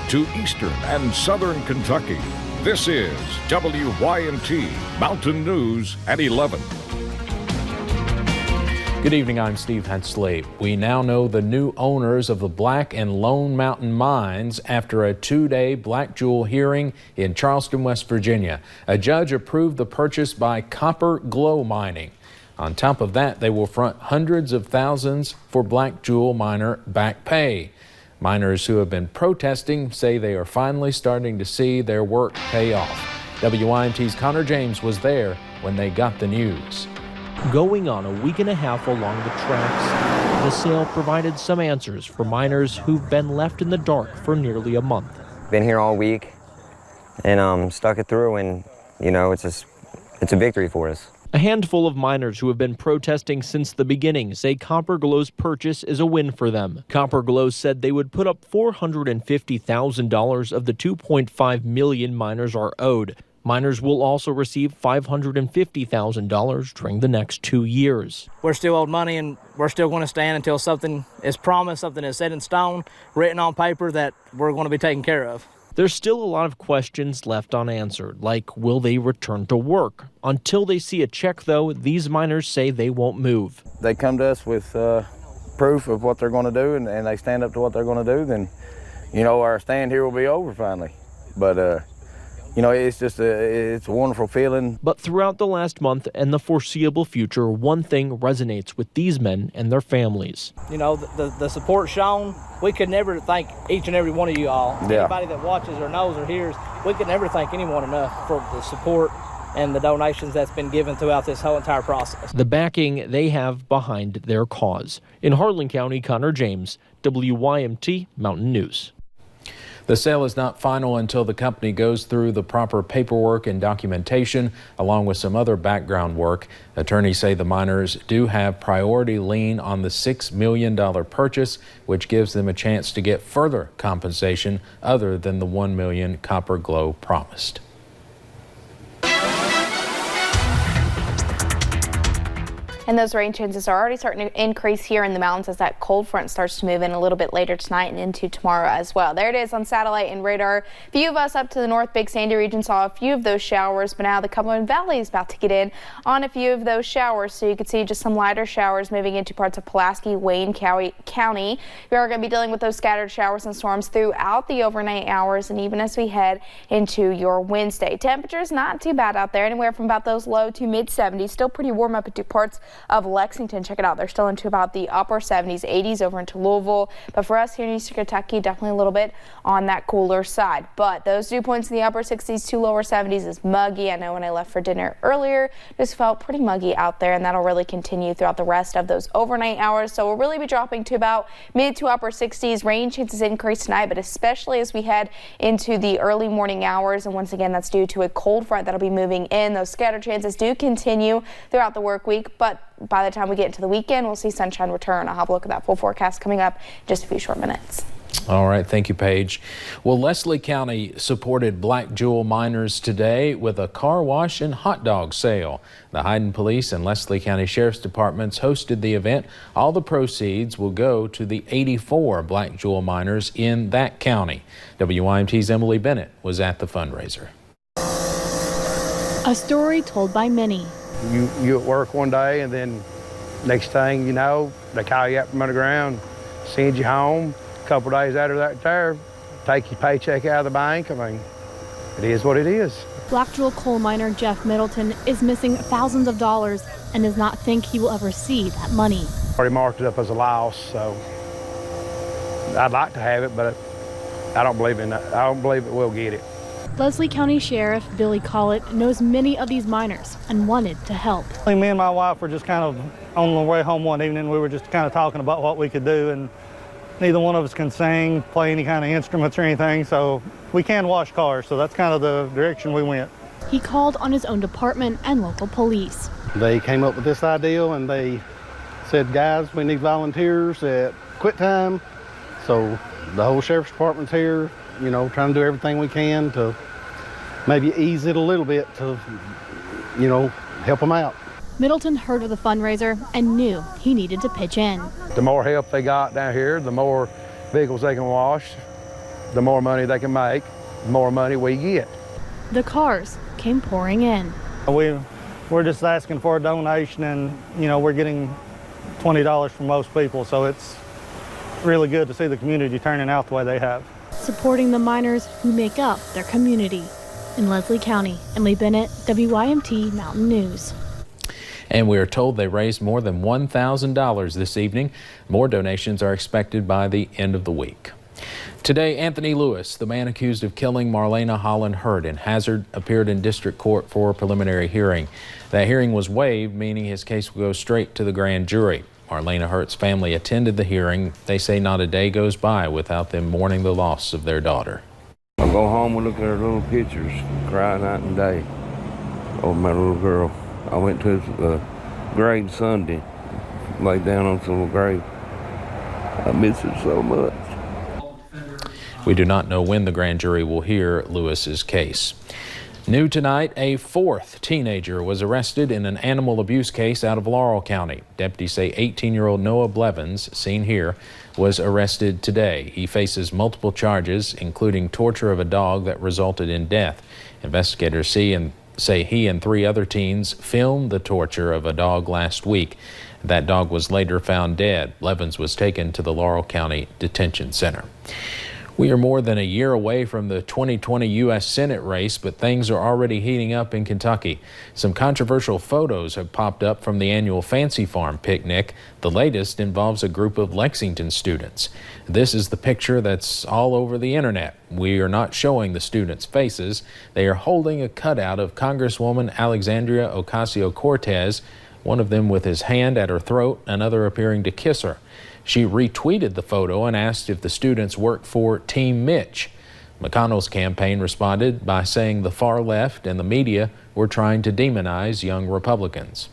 to eastern and southern Kentucky. This is WYMT Mountain News at 11. Good evening, I'm Steve Hensley. We now know the new owners of the Black and Lone Mountain mines after a two-day Black Jewel hearing in Charleston, West Virginia. A judge approved the purchase by Copper Glow Mining. On top of that, they will front hundreds of thousands for Black Jewel miner back pay. Miners who have been protesting say they are finally starting to see their work pay off. WYMT's Connor James was there when they got the news. Going on a week and a half along the tracks, the sale provided some answers for miners who've been left in the dark for nearly a month. Been here all week and stuck it through, and it's a victory for us. A handful of miners who have been protesting since the beginning say Copper Glow's purchase is a win for them. Copper Glow said they would put up $450,000 of the $2.5 million miners are owed. Miners will also receive $550,000 during the next 2 years. We're still owed money, and we're still going to stand until something is promised, something is set in stone, written on paper that we're going to be taken care of. There's still a lot of questions left unanswered, like will they return to work? Until they see a check, though, these miners say they won't move. They come to us with proof of what they're going to do, and they stand up to what they're going to do, then, our stand here will be over finally. But, it's a wonderful feeling. But throughout the last month and the foreseeable future, one thing resonates with these men and their families. The support shown, we could never thank each and every one of you all. Yeah. Anybody that watches or knows or hears, we could never thank anyone enough for the support and the donations that's been given throughout this whole entire process. The backing they have behind their cause. In Harlan County, Connor James, WYMT Mountain News. The sale is not final until the company goes through the proper paperwork and documentation, along with some other background work. Attorneys say the miners do have priority lien on the $6 million purchase, which gives them a chance to get further compensation other than the $1 million Copper Glow promised. And those rain chances are already starting to increase here in the mountains as that cold front starts to move in a little bit later tonight and into tomorrow as well. There it is on satellite and radar. A few of us up to the North Big Sandy region saw a few of those showers, but now the Cumberland Valley is about to get in on a few of those showers. So you can see just some lighter showers moving into parts of Pulaski, Wayne County. We are going to be dealing with those scattered showers and storms throughout the overnight hours and even as we head into your Wednesday. Temperatures not too bad out there, anywhere from about those low to mid 70s. Still pretty warm up into parts of Lexington. Check it out. They're still into about the upper 70s, 80s over into Louisville. But for us here in Eastern Kentucky, definitely a little bit on that cooler side. But those dew points in the upper 60s to lower 70s is muggy. I know when I left for dinner earlier, just felt pretty muggy out there, and that'll really continue throughout the rest of those overnight hours. So we'll really be dropping to about mid to upper 60s. Rain chances increase tonight, but especially as we head into the early morning hours. And once again, that's due to a cold front that'll be moving in. Those scattered chances do continue throughout the work week, but by the time we get into the weekend, we'll see sunshine return. I'll have a look at that full forecast coming up in just a few short minutes. All right, thank you, Paige. Well, Leslie County supported Black Jewel miners today with a car wash and hot dog sale. The Hyden Police and Leslie County Sheriff's Departments hosted the event. All the proceeds will go to the 84 Black Jewel miners in that county. WYMT's Emily Bennett was at the fundraiser. A story told by many. You at work one day, and then next thing you know, they call you up from underground, send you home. A couple days after that, take your paycheck out of the bank. I mean, it is what it is. Black Jewel coal miner Jeff Middleton is missing thousands of dollars and does not think he will ever see that money. Already marked it up as a loss, so I'd like to have it, but I don't believe in that. I don't believe that we'll get it. Leslie County Sheriff Billy Collett knows many of these miners and wanted to help. Me and my wife were just kind of on the way home one evening. We were just kind of talking about what we could do, and neither one of us can sing, play any kind of instruments or anything, so we can wash cars, so that's kind of the direction we went. He called on his own department and local police. They came up with this idea, and they said, guys, we need volunteers at quit time. So the whole sheriff's department's here, trying to do everything we can to maybe ease it a little bit to, help them out. Middleton heard of the fundraiser and knew he needed to pitch in. The more help they got down here, the more vehicles they can wash, the more money they can make, the more money we get. The cars came pouring in. We're just asking for a donation, and we're getting $20 from most people, so it's really good to see the community turning out the way they have. Supporting the miners who make up their community. In Leslie County, Emily Bennett, WYMT Mountain News. And we are told they raised more than $1,000 this evening. More donations are expected by the end of the week. Today, Anthony Lewis, the man accused of killing Marlena Holland Hurt in Hazard, appeared in district court for a preliminary hearing. That hearing was waived, meaning his case will go straight to the grand jury. Marlena Hurt's family attended the hearing. They say not a day goes by without them mourning the loss of their daughter. I go home and look at her little pictures, cry night and day over my little girl. I went to his grave Sunday, laid down on some little grave. I miss it so much. We do not know when the grand jury will hear Lewis's case. New tonight, a fourth teenager was arrested in an animal abuse case out of Laurel County. Deputies say 18-year-old Noah Blevins, seen here, was arrested today. He faces multiple charges, including torture of a dog that resulted in death. Investigators say he and 3 other teens filmed the torture of a dog last week. That dog was later found dead. Blevins was taken to the Laurel County Detention Center. We are more than a year away from the 2020 U.S. Senate race, but things are already heating up in Kentucky. Some controversial photos have popped up from the annual Fancy Farm picnic. The latest involves a group of Lexington students. This is the picture that's all over the internet. We are not showing the students' faces. They are holding a cutout of Congresswoman Alexandria Ocasio-Cortez, one of them with his hand at her throat, another appearing to kiss her. She retweeted the photo and asked if the students work for Team Mitch. McConnell's campaign responded by saying the far left and the media were trying to demonize young Republicans.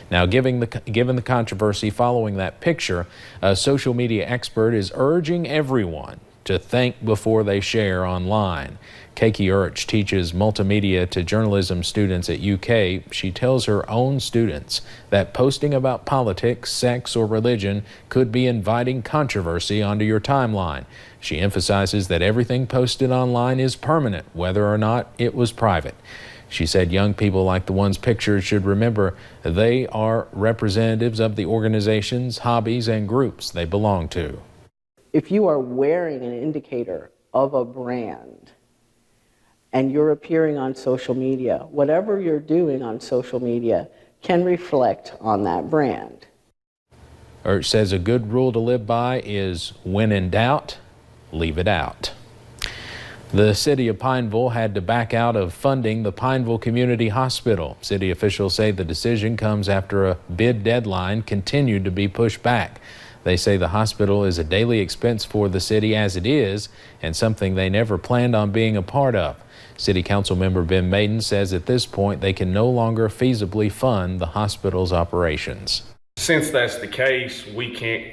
Now, given the controversy following that picture, a social media expert is urging everyone to think before they share online. Keiki Urch teaches multimedia to journalism students at UK. She tells her own students that posting about politics, sex, or religion could be inviting controversy onto your timeline. She emphasizes that everything posted online is permanent, whether or not it was private. She said young people like the ones pictured should remember they are representatives of the organizations, hobbies, and groups they belong to. If you are wearing an indicator of a brand and you're appearing on social media, whatever you're doing on social media can reflect on that brand. Urch says a good rule to live by is when in doubt, leave it out. The city of Pineville had to back out of funding the Pineville Community Hospital. City officials say the decision comes after a bid deadline continued to be pushed back. They say the hospital is a daily expense for the city as it is, and something they never planned on being a part of. City Council member Ben Maiden says at this point they can no longer feasibly fund the hospital's operations. Since that's the case, we can't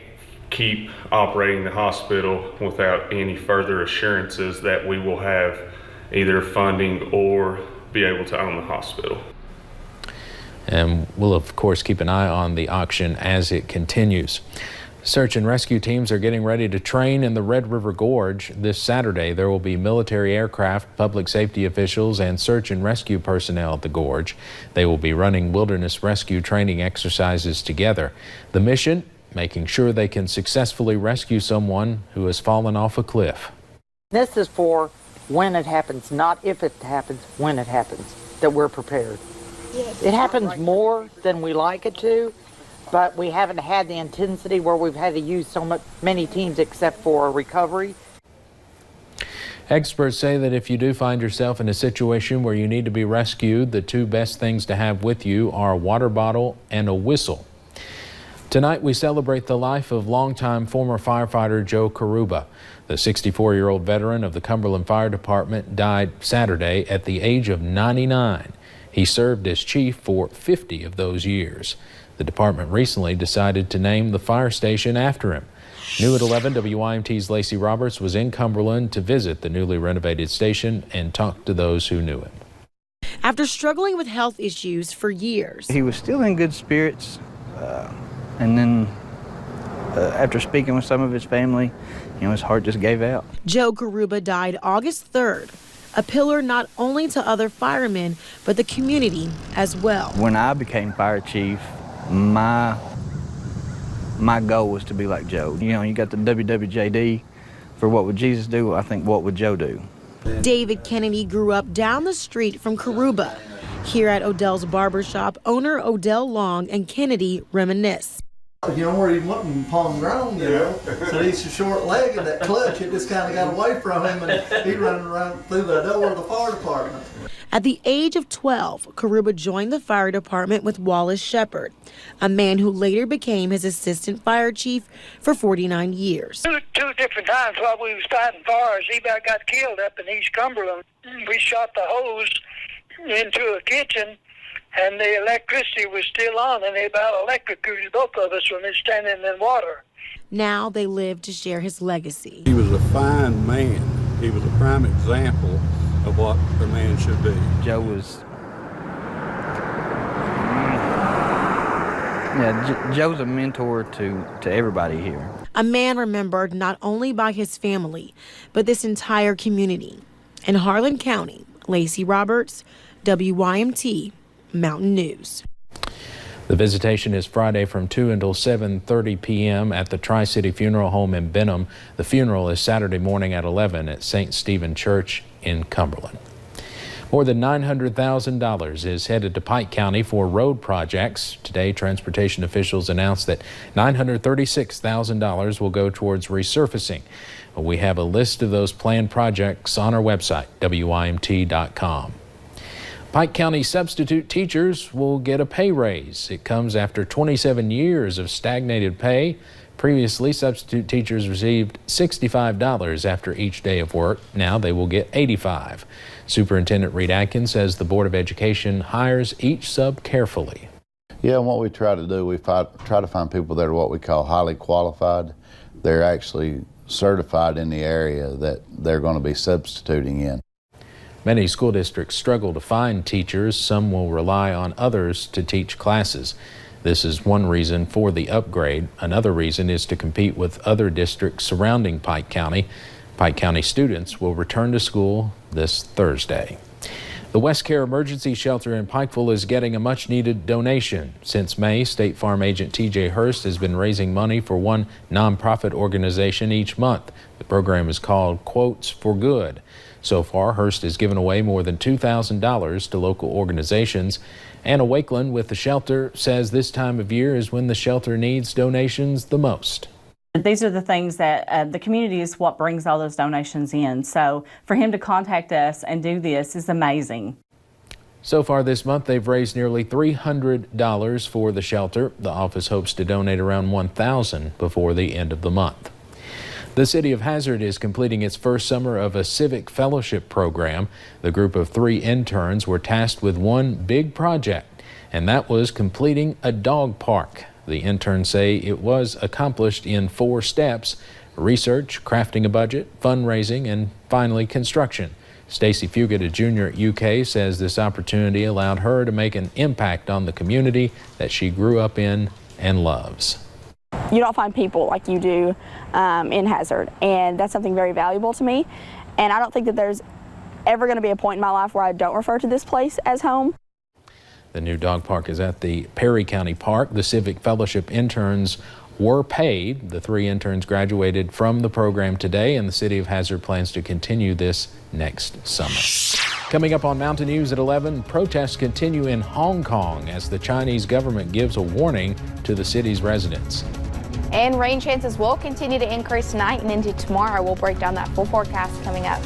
keep operating the hospital without any further assurances that we will have either funding or be able to own the hospital. And we'll of course keep an eye on the auction as it continues. Search and rescue teams are getting ready to train in the Red River Gorge. This Saturday, there will be military aircraft, public safety officials, and search and rescue personnel at the gorge. They will be running wilderness rescue training exercises together. The mission, making sure they can successfully rescue someone who has fallen off a cliff. This is for when it happens, not if it happens, when it happens, that we're prepared. Yes. It happens more than we like it to, but we haven't had the intensity where we've had to use so many teams except for recovery. Experts say that if you do find yourself in a situation where you need to be rescued, the 2 best things to have with you are a water bottle and a whistle. Tonight we celebrate the life of longtime former firefighter Joe Kerubim. The 64-year-old veteran of the Cumberland Fire Department died Saturday at the age of 99. He served as chief for 50 of those years. The department recently decided to name the fire station after him. New at 11, WYMT's Lacey Roberts was in Cumberland to visit the newly renovated station and talk to those who knew him. After struggling with health issues for years, he was still in good spirits, and then after speaking with some of his family, his heart just gave out. Joe Keruba died August 3rd, a pillar not only to other firemen, but the community as well. When I became fire chief, my goal was to be like Joe. You got the WWJD for what would Jesus do, I think what would Joe do. David Kennedy grew up down the street from Keruba. Here at Odell's barbershop, owner Odell Long and Kennedy reminisce. Where he wasn't palm grown, so he's a short leg, and that clutch, it just kind of got away from him, and he running around through the door of the fire department. At the age of 12, Keruba joined the fire department with Wallace Shepard, a man who later became his assistant fire chief for 49 years. Two different times while we was fighting fires, he about got killed up in East Cumberland. We shot the hose into a kitchen, and the electricity was still on, and they about electrocuted both of us when they were standing in water. Now they live to share his legacy. He was a fine man. He was a prime example of what a man should be. Joe was, Joe's a mentor to everybody here. A man remembered not only by his family, but this entire community. In Harlan County, Lacey Roberts, WYMT Mountain News. The visitation is Friday from 2 until 7:30 p.m. at the Tri-City Funeral Home in Benham. The funeral is Saturday morning at 11 at St. Stephen Church in Cumberland. More than $900,000 is headed to Pike County for road projects. Today, transportation officials announced that $936,000 will go towards resurfacing. We have a list of those planned projects on our website, WYMT.com. Pike County substitute teachers will get a pay raise. It comes after 27 years of stagnated pay. Previously, substitute teachers received $65 after each day of work. Now they will get $85. Superintendent Reed Atkins says the Board of Education hires each sub carefully. Yeah, and what we try to do, we try to find people that are what we call highly qualified. They're actually certified in the area that they're going to be substituting in. Many school districts struggle to find teachers. Some will rely on others to teach classes. This is one reason for the upgrade. Another reason is to compete with other districts surrounding Pike County. Pike County students will return to school this Thursday. The West Care Emergency Shelter in Pikeville is getting a much-needed donation. Since May, State Farm agent T.J. Hurst has been raising money for one nonprofit organization each month. The program is called Quotes for Good. So far, Hurst has given away more than $2,000 to local organizations. Anna Wakeland with the shelter says this time of year is when the shelter needs donations the most. These are the things that the community is what brings all those donations in. So for him to contact us and do this is amazing. So far this month, they've raised nearly $300 for the shelter. The office hopes to donate around $1,000 before the end of the month. The City of Hazard is completing its first summer of a Civic Fellowship program. The group of 3 interns were tasked with one big project, and that was completing a dog park. The interns say it was accomplished in 4 steps: research, crafting a budget, fundraising, and finally construction. Stacy Fugit, a junior at UK, says this opportunity allowed her to make an impact on the community that she grew up in and loves. You don't find people like you do in Hazard, and that's something very valuable to me. And I don't think that there's ever going to be a point in my life where I don't refer to this place as home. The new dog park is at the Perry County Park. The Civic Fellowship interns were paid. The 3 interns graduated from the program today, and the City of Hazard plans to continue this next summer. Coming up on Mountain News at 11, protests continue in Hong Kong as the Chinese government gives a warning to the city's residents. And rain chances will continue to increase tonight and into tomorrow. We'll break down that full forecast coming up.